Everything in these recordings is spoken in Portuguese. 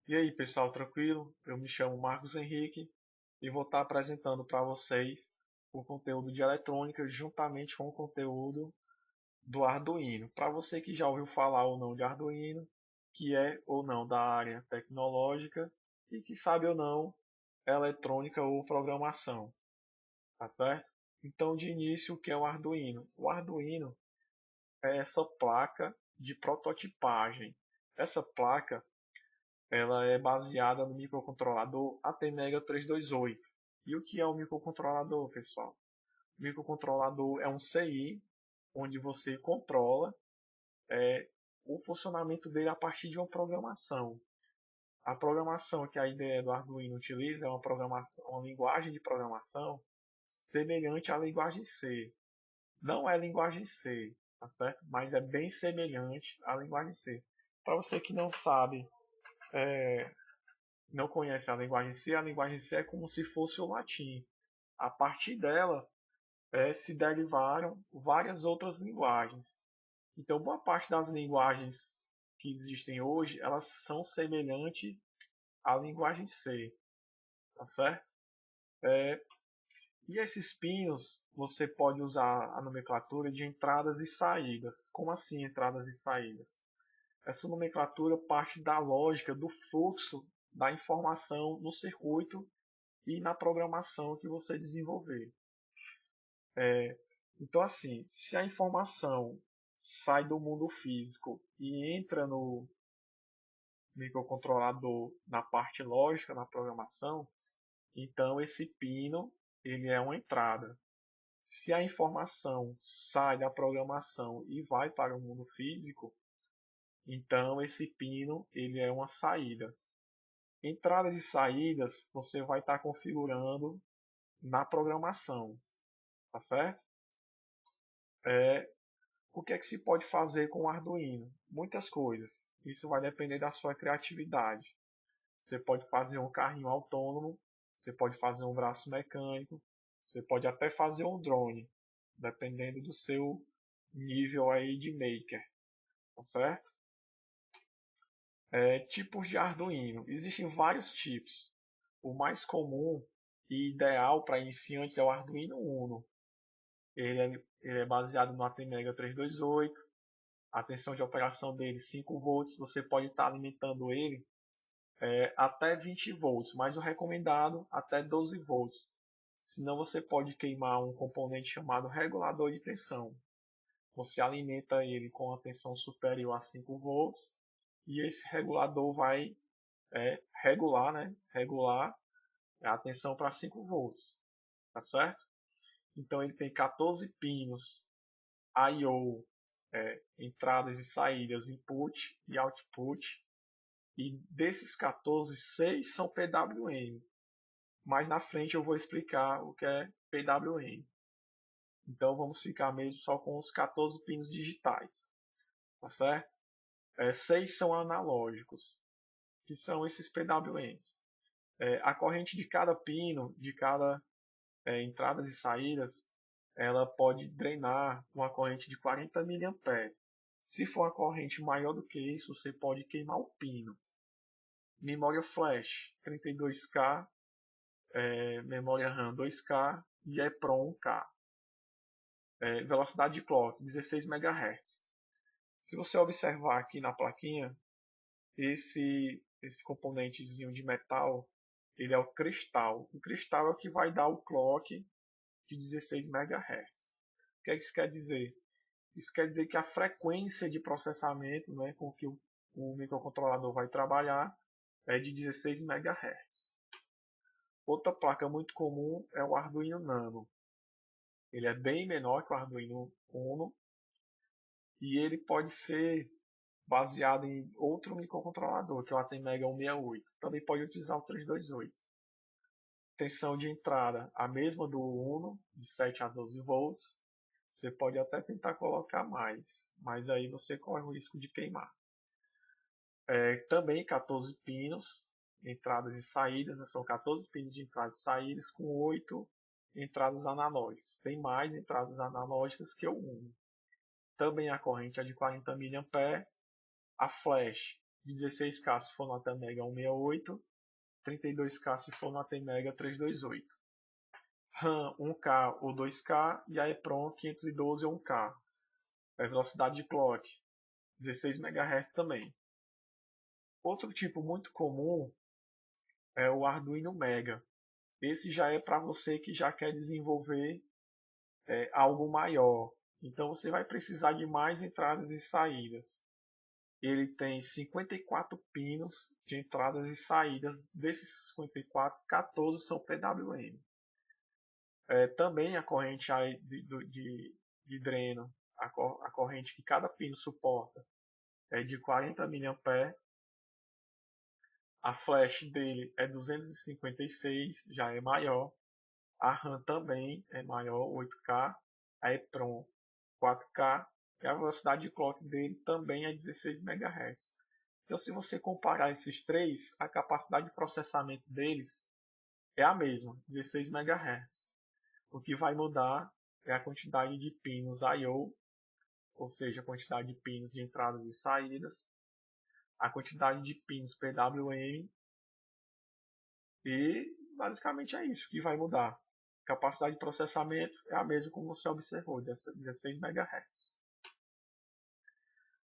E aí, pessoal, tranquilo? Eu me chamo Marcos Henrique e vou estar apresentando para vocês o conteúdo de eletrônica juntamente com o conteúdo do Arduino. Para você que já ouviu falar ou não de Arduino, que é ou não da área tecnológica e que sabe ou não eletrônica ou programação, tá certo? Então, de início, o que é o Arduino? O Arduino é essa placa de prototipagem. Essa placa ela é baseada no microcontrolador ATmega 328. E o que é o microcontrolador, pessoal? O microcontrolador é um CI onde você controla o funcionamento dele a partir de uma programação. A programação que a IDE do Arduino utiliza é uma linguagem de programação semelhante à linguagem C. Não é linguagem C, tá certo? Mas é bem semelhante à linguagem C. Para você que não sabe não conhece a linguagem C é como se fosse o latim. A partir dela se derivaram várias outras linguagens. Então, boa parte das linguagens que existem hoje, elas são semelhantes à linguagem C, tá certo? E esses pinos, você pode usar a nomenclatura de entradas e saídas. Como assim entradas e saídas? Essa nomenclatura parte da lógica do fluxo da informação no circuito e na programação que você desenvolver. Então, assim, se a informação sai do mundo físico e entra no microcontrolador na parte lógica, na programação, então esse pino ele é uma entrada. Se a informação sai da programação e vai para o mundo físico, então esse pino ele é uma saída. Entradas e saídas você vai estar configurando na programação, tá certo? O que é que se pode fazer com o Arduino? Muitas coisas. Isso vai depender da sua criatividade. Você pode fazer um carrinho autônomo, você pode fazer um braço mecânico, você pode até fazer um drone, dependendo do seu nível aí de maker, tá certo? Tipos de Arduino. Existem vários tipos. O mais comum e ideal para iniciantes é o Arduino Uno. Ele é baseado no ATmega 328. A tensão de operação dele 5 volts. Você pode estar limitando ele até 20 volts, mas o recomendado até 12 volts. Senão você pode queimar um componente chamado regulador de tensão. Você alimenta ele com a tensão superior a 5 volts e esse regulador vai regular a tensão para 5 volts, tá certo? Então ele tem 14 pinos I/O, entradas e saídas, input e output, e desses 14, 6 são PWM. Mais na frente eu vou explicar o que é PWM. Então vamos ficar mesmo só com os 14 pinos digitais, tá certo? 6 são analógicos, que são esses PWMs. A corrente de cada pino, de cada entradas e saídas, ela pode drenar uma corrente de 40 mA. Se for uma corrente maior do que isso, você pode queimar o pino. Memória flash 32K, memória RAM 2K e EEPROM 1K. Velocidade de clock 16 MHz. Se você observar aqui na plaquinha, esse componentezinho de metal, ele é o cristal. O cristal é o que vai dar o clock de 16 MHz. O que isso quer dizer? Isso quer dizer que a frequência de processamento, né, com que o microcontrolador vai trabalhar é de 16 MHz. Outra placa muito comum é o Arduino Nano. Ele é bem menor que o Arduino Uno e ele pode ser baseado em outro microcontrolador, que é o ATmega 168. Também pode utilizar o 328. Tensão de entrada, a mesma do Uno, de 7 a 12 volts. Você pode até tentar colocar mais, mas aí você corre o risco de queimar. Também 14 pinos, entradas e saídas, são 14 pinos de entradas e saídas com 8 entradas analógicas. Tem mais entradas analógicas que o Uno. Também a corrente é de 40 mA, a flash de 16K se for no ATmega 168, 32K se for no ATmega 328. RAM 1K ou 2K e a EEPROM 512 ou 1K. Velocidade de clock 16 MHz também. Outro tipo muito comum é o Arduino Mega. Esse já é para você que já quer desenvolver algo maior. Então você vai precisar de mais entradas e saídas. Ele tem 54 pinos de entradas e saídas. Desses 54, 14 são PWM. Também a corrente de dreno, a corrente que cada pino suporta, é de 40 mA. A flash dele é 256, já é maior. A RAM também é maior, 8K. A EEPROM 4K. E a velocidade de clock dele também é 16 MHz. Então, se você comparar esses três, a capacidade de processamento deles é a mesma, 16 MHz. O que vai mudar é a quantidade de pinos I/O, ou seja, a quantidade de pinos de entradas e saídas, a quantidade de pinos PWM, e basicamente é isso que vai mudar. A capacidade de processamento é a mesma como você observou, 16 MHz.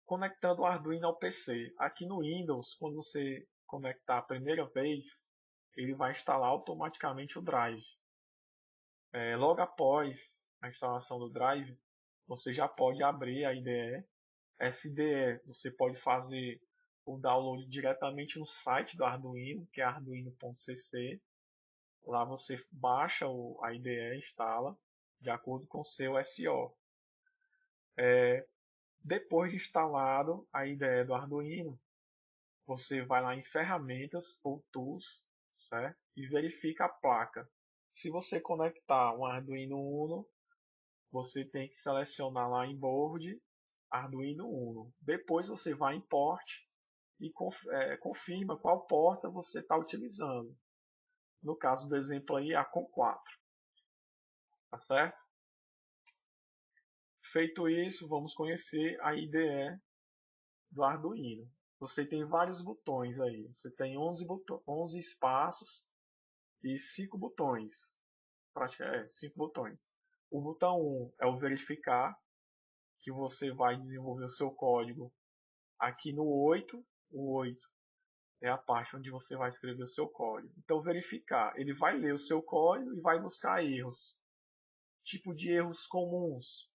Conectando o Arduino ao PC. Aqui no Windows, quando você conectar a primeira vez, ele vai instalar automaticamente o drive. Logo após a instalação do drive, você já pode abrir a IDE. Essa IDE você pode fazer o download diretamente no site do Arduino, que é arduino.cc. Lá você baixa a IDE e instala de acordo com o seu SO. Depois de instalado a IDE do Arduino, você vai lá em ferramentas ou tools, certo? E verifica a placa. Se você conectar um Arduino Uno, você tem que selecionar lá em board Arduino Uno. Depois você vai em port e confirma qual porta você está utilizando. No caso do exemplo aí, a COM4. Tá certo? Feito isso, vamos conhecer a IDE do Arduino. Você tem vários botões aí. Você tem 11 espaços e 5 botões. 5 botões. O botão 1 é o verificar, que você vai desenvolver o seu código aqui no 8. O 8 é a parte onde você vai escrever o seu código. Então, verificar. Ele vai ler o seu código e vai buscar erros. Tipo de erros comuns.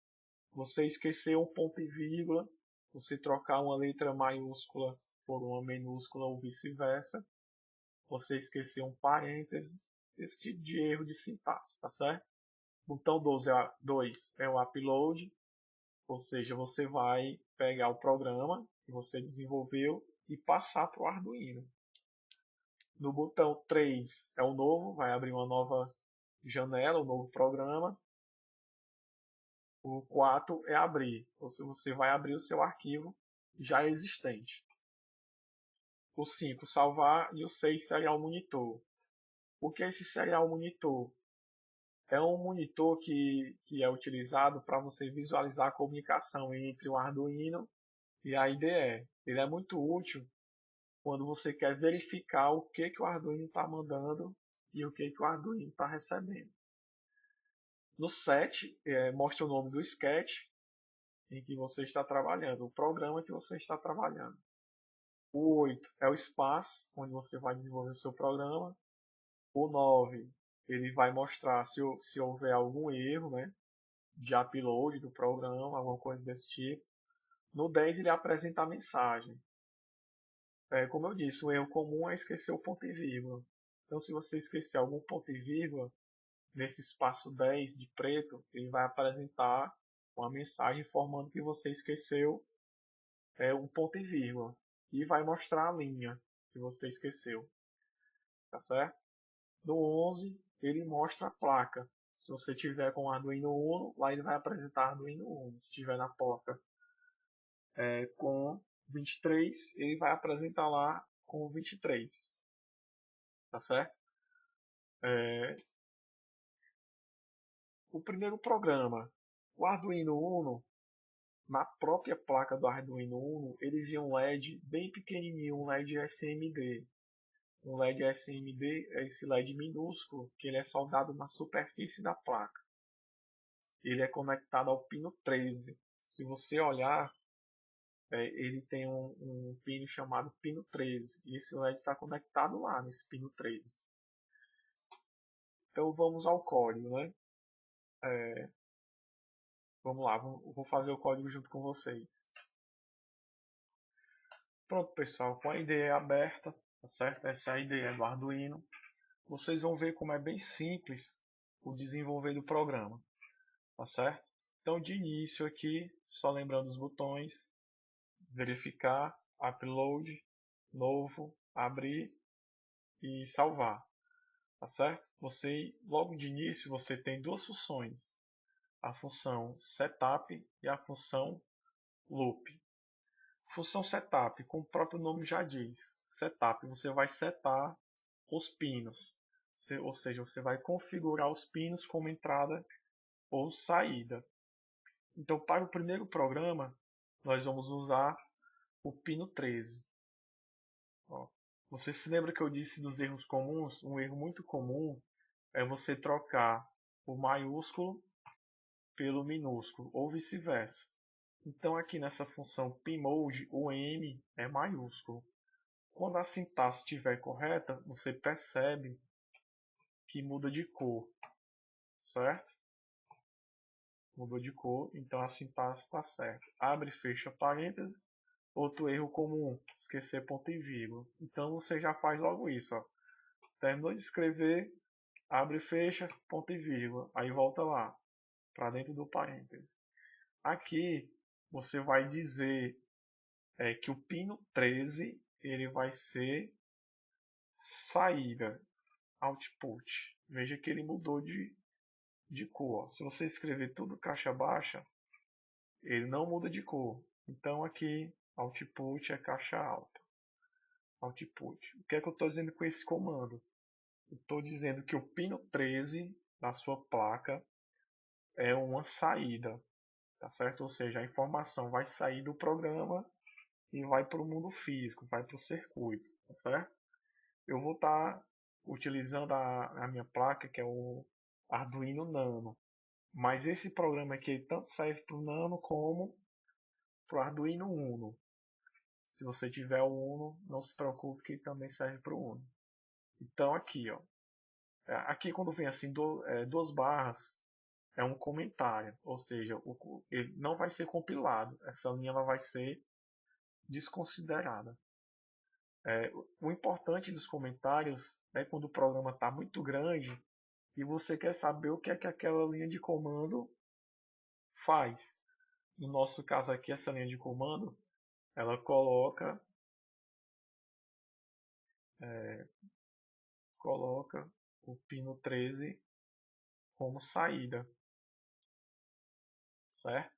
Você esqueceu um ponto e vírgula, você trocar uma letra maiúscula por uma minúscula ou vice-versa, você esqueceu um parêntese, esse tipo de erro de sintaxe, tá certo? Botão 2 é o upload, ou seja, você vai pegar o programa que você desenvolveu e passar para o Arduino. No botão 3 é o novo, vai abrir uma nova janela, um novo programa. O 4 é abrir, ou seja, você vai abrir o seu arquivo já existente. O 5, salvar, e o 6, serial monitor. O que é esse serial monitor? É um monitor que é utilizado para você visualizar a comunicação entre o Arduino e a IDE. Ele é muito útil quando você quer verificar o que o Arduino está mandando e o que o Arduino está recebendo. No 7, mostra o nome do sketch em que você está trabalhando, o programa que você está trabalhando. O 8 é o espaço onde você vai desenvolver o seu programa. O 9 ele vai mostrar se houver algum erro, né, de upload do programa, alguma coisa desse tipo. No 10 ele apresenta a mensagem. Como eu disse, o erro comum é esquecer o ponto e vírgula. Então, se você esquecer algum ponto e vírgula, nesse espaço 10 de preto, ele vai apresentar uma mensagem informando que você esqueceu um ponto e vírgula. E vai mostrar a linha que você esqueceu. Tá certo? No 11, ele mostra a placa. Se você tiver com Arduino Uno, lá ele vai apresentar Arduino Uno. Se tiver na porta com 23, ele vai apresentar lá com 23. Tá certo? O primeiro programa. O Arduino Uno na própria placa do Arduino Uno, eles viam um LED bem pequenininho, um LED SMD. Um LED SMD é esse LED minúsculo, que ele é soldado na superfície da placa. Ele é conectado ao pino 13. Se você olhar, ele tem um pino chamado pino 13. E esse LED está conectado lá nesse pino 13. Então vamos ao código, né? Vamos lá, vou fazer o código junto com vocês. Pronto, pessoal, com a IDE aberta, tá certo? Essa é a IDE do Arduino. Vocês vão ver como é bem simples o desenvolver do programa, tá certo? Então, de início aqui, só lembrando os botões, verificar, upload, novo, abrir e salvar, tá certo? Logo de início, você tem duas funções, a função setup e a função loop. Função setup, como o próprio nome já diz, setup, você vai setar os pinos, ou seja, você vai configurar os pinos como entrada ou saída. Então, para o primeiro programa, nós vamos usar o pino 13. Ó, você se lembra que eu disse dos erros comuns? Um erro muito comum é você trocar o maiúsculo pelo minúsculo, ou vice-versa. Então, aqui nessa função pmode, o M é maiúsculo. Quando a sintaxe estiver correta, você percebe que muda de cor, certo? Mudou de cor, então a sintaxe está certa. Abre e fecha parênteses. Outro erro comum, esquecer ponto e vírgula. Então você já faz logo isso. Ó. Terminou de escrever, abre e fecha, ponto e vírgula. Aí volta lá, para dentro do parêntese. Aqui você vai dizer que o pino 13 ele vai ser saída, output. Veja que ele mudou de cor. Se você escrever tudo caixa baixa, ele não muda de cor. Então aqui output é caixa alta. Output. O que é que eu estou dizendo com esse comando? Eu estou dizendo que o pino 13 da sua placa é uma saída, tá certo? Ou seja, a informação vai sair do programa e vai para o mundo físico, vai para o circuito, tá certo? Eu vou estar utilizando a minha placa, que é o Arduino Nano. Mas esse programa aqui tanto serve para o Nano como para o Arduino Uno. Se você tiver o Uno, não se preocupe que também serve para o Uno. Então aqui, ó, aqui quando vem assim duas barras, é um comentário, ou seja, ele não vai ser compilado, essa linha ela vai ser desconsiderada. O importante dos comentários é quando o programa está muito grande e você quer saber o que é que aquela linha de comando faz. No nosso caso aqui, essa linha de comando, ela coloca o pino 13 como saída, certo?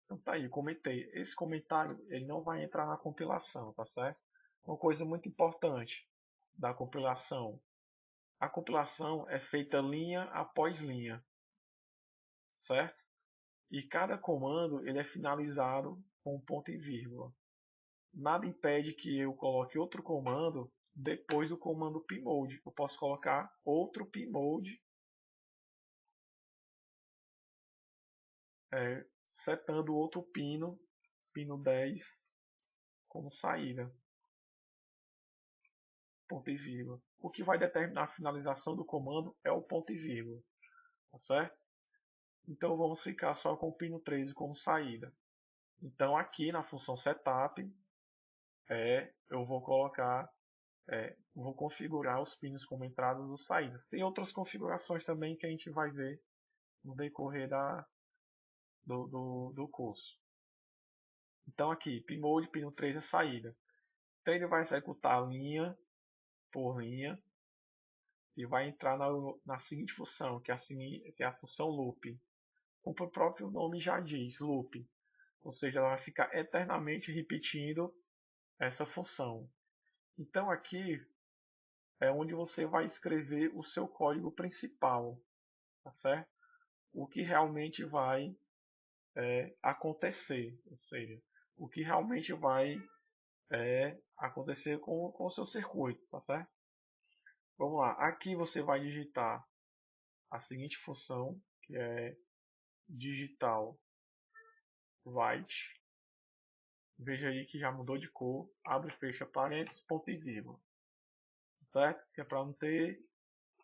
Então tá aí, comentei. Esse comentário ele não vai entrar na compilação, tá certo? Uma coisa muito importante da compilação. A compilação é feita linha após linha, certo? E cada comando ele é finalizado com um ponto e vírgula. Nada impede que eu coloque outro comando depois do comando pmode. Eu posso colocar outro pmode setando outro pino 10, como saída. Ponto e vírgula. O que vai determinar a finalização do comando é o ponto e vírgula. Tá certo? Então vamos ficar só com o pino 13 como saída. Então aqui na função setup eu vou colocar, vou configurar os pinos como entradas ou saídas. Tem outras configurações também que a gente vai ver no decorrer do curso. Então aqui, pmode, pino 3 é saída. Então ele vai executar linha por linha e vai entrar na seguinte função, que é a função loop. Como o próprio nome já diz, loop. Ou seja, ela vai ficar eternamente repetindo essa função. Então aqui é onde você vai escrever o seu código principal, tá certo? O que realmente vai acontecer, ou seja, o que realmente vai acontecer com o seu circuito, tá certo? Vamos lá, aqui você vai digitar a seguinte função, que é digital write. Veja aí que já mudou de cor, abre e fecha parênteses, ponto e vírgula, certo? Que é para não ter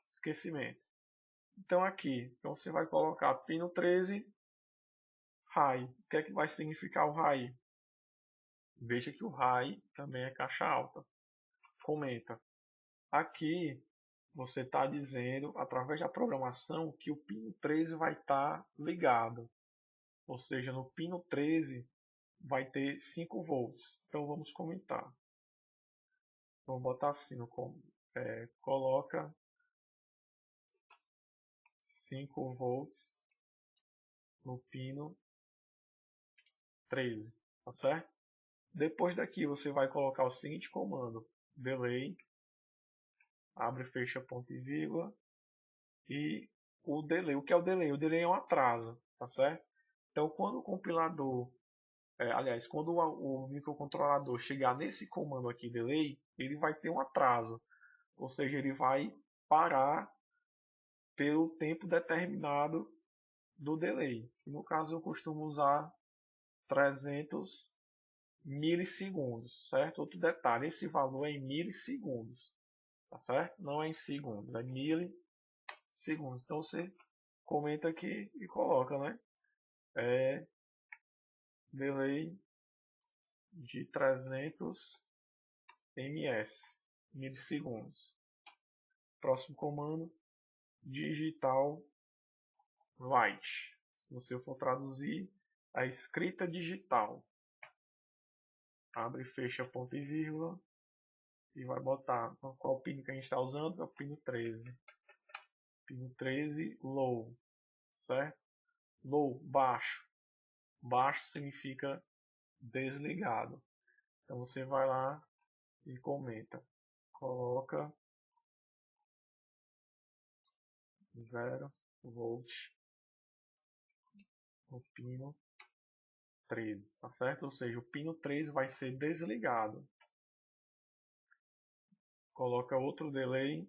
esquecimento. Então aqui, então você vai colocar pino 13 high. O que é que vai significar o high? Veja que o high também é caixa alta. Comenta. Aqui você está dizendo, através da programação, que o pino 13 vai estar ligado. Ou seja, no pino 13 vai ter 5 volts. Então vamos comentar. Vamos botar assim no coloca 5 volts no pino 13, tá certo? Depois daqui você vai colocar o seguinte comando: delay, abre e fecha ponto e vírgula, e o delay. O que é o delay? O delay é um atraso, tá certo? Então quando o compilador, aliás, quando o microcontrolador chegar nesse comando aqui, delay, ele vai ter um atraso, ou seja, ele vai parar pelo tempo determinado do delay. E no caso eu costumo usar 300 milissegundos, certo? Outro detalhe, esse valor é em milissegundos, tá certo? Não é em segundos, é milissegundos. Então você comenta aqui e coloca, né? Delay de 300 ms, milissegundos. Próximo comando, digital write. Se você for traduzir, a escrita digital. Abre e fecha ponto e vírgula. E vai botar qual pino que a gente está usando, é o pino 13. Pino 13 low, certo? Low, baixo. Baixo significa desligado. Então você vai lá e comenta. Coloca 0 volt no pino 13, tá certo? Ou seja, o pino 13 vai ser desligado. Coloca outro delay.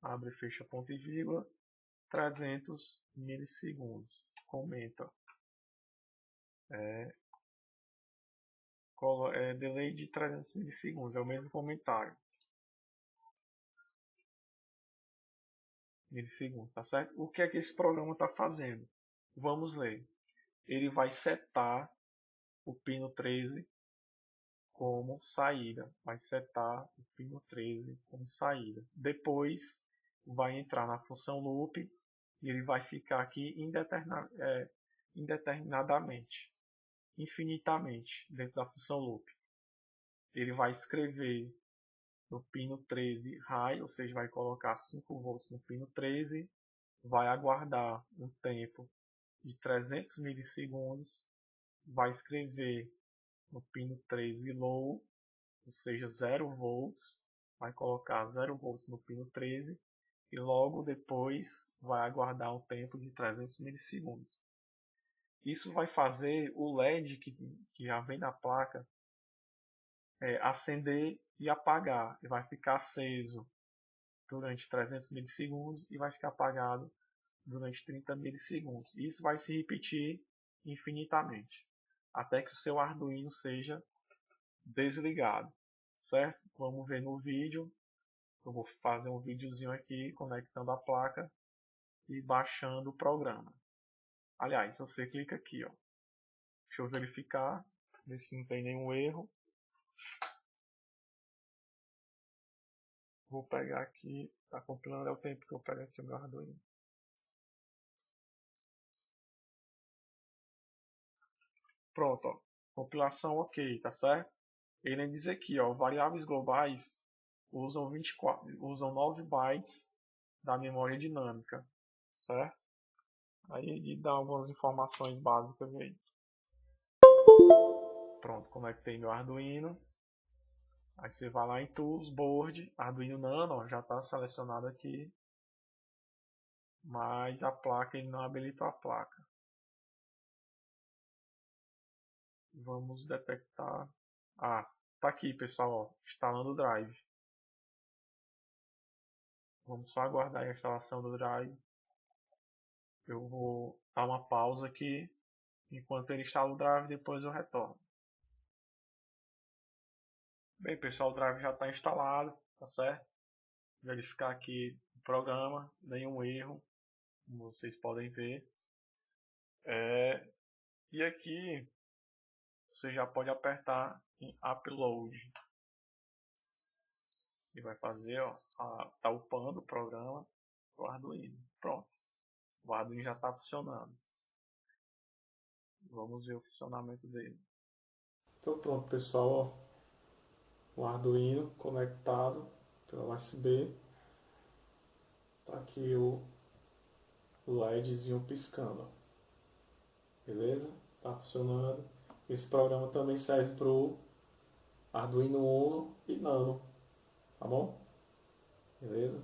Abre e fecha ponto e vírgula. 300 milissegundos. Comenta. Delay de 300 milissegundos. É o mesmo comentário. Milissegundos, tá certo? O que é que esse programa está fazendo? Vamos ler. Ele vai setar o pino 13 como saída. Vai setar o pino 13 como saída. Depois vai entrar na função loop e ele vai ficar aqui indeterminadamente, infinitamente dentro da função loop. Ele vai escrever no pino 13 high, ou seja, vai colocar 5 volts no pino 13, vai aguardar um tempo de 300 milissegundos, vai escrever no pino 13 low, ou seja, 0 volts, vai colocar 0 volts no pino 13 e logo depois vai aguardar um tempo de 300 milissegundos. Isso vai fazer o LED que já vem na placa acender e apagar, e vai ficar aceso durante 300 milissegundos e vai ficar apagado durante 30 milissegundos. Isso vai se repetir infinitamente, até que o seu Arduino seja desligado, certo? Vamos ver no vídeo. Eu vou fazer um videozinho aqui conectando a placa e baixando o programa. Aliás, você clica aqui, ó. Deixa eu verificar, ver se não tem nenhum erro. Vou pegar aqui, está compilando, é o tempo que eu pego aqui o meu Arduino. Pronto, ó. Compilação ok, tá certo? Ele diz aqui, ó, variáveis globais usam 9 bytes da memória dinâmica, certo? Aí ele dá algumas informações básicas aí. Pronto, conectei meu Arduino. Aí você vai lá em Tools, Board, Arduino Nano, ó, já está selecionado aqui. mas a placa, ele não habilitou a placa. Vamos detectar. Ah, tá aqui, pessoal, ó, instalando o Drive. Vamos só aguardar a instalação do Drive. Eu vou dar uma pausa aqui enquanto ele instala o Drive, depois eu retorno. Bem, pessoal, o Drive já está instalado, tá certo? Verificar aqui o programa, nenhum erro, como vocês podem ver. E aqui você já pode apertar em Upload. E vai fazer, ó, tá upando o programa do Arduino. Pronto, o Arduino já está funcionando. Vamos ver o funcionamento dele. Então pronto, pessoal, ó, o Arduino conectado pela USB. Tá aqui o LEDzinho piscando. Beleza? Tá funcionando. Esse programa também serve para o Arduino Uno e Nano. Tá bom? Beleza?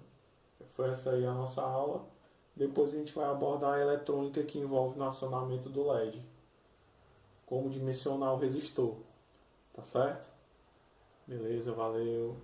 Foi essa aí a nossa aula. Depois a gente vai abordar a eletrônica que envolve no acionamento do LED. Como dimensionar o resistor. Tá certo? Beleza, valeu.